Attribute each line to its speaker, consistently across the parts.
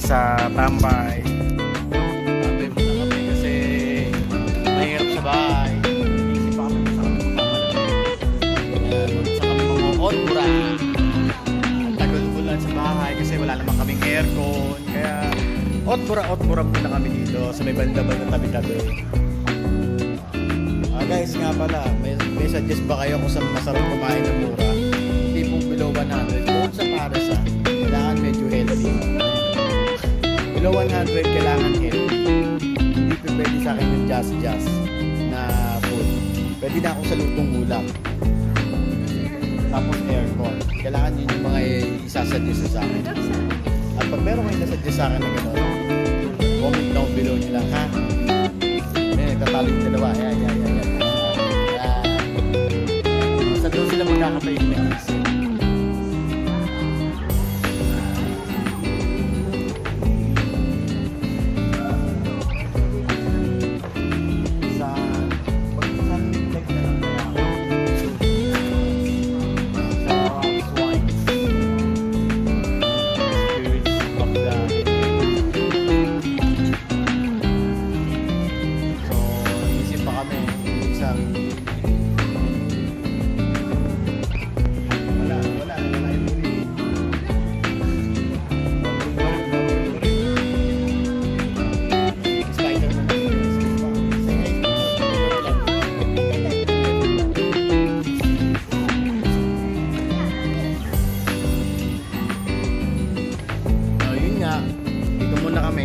Speaker 1: sa tambay.
Speaker 2: Tambay muna kami kasi mahirap sa bahay. Isip pa kami sa kami sa kami mga tagal-ulan sa bahay kasi wala naman kaming aircon. Kaya otbura muna kami dito sa may banda-banda tabi-tabi. Guys, nga pala, may suggest ba kayo kung saan masarap kumain ng mura? Hindi po below 100. Kung sa Paris, kailangan medyo healthy. Below 100, kailangan healthy. Hindi po pwede sa akin yung just na food. Pwede na ako sa lutong ulam. Tapos aircon. Kailangan yun yung mga isasuggest sa akin. At pag meron kayo nasuggest sa akin na gano'n, comment down below nyo lang, ha? Nagtatalo yung dalawa. Ayan. Basta doon sila magkakapain na isip.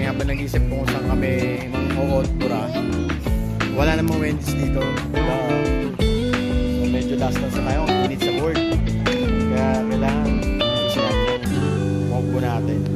Speaker 2: Habang nag-isip kung saan kami mang-ootbura. Wala namang Wendy's dito. So medyo last na sa tayo. Init sa board. Kaya kailangan isip natin yung walk natin.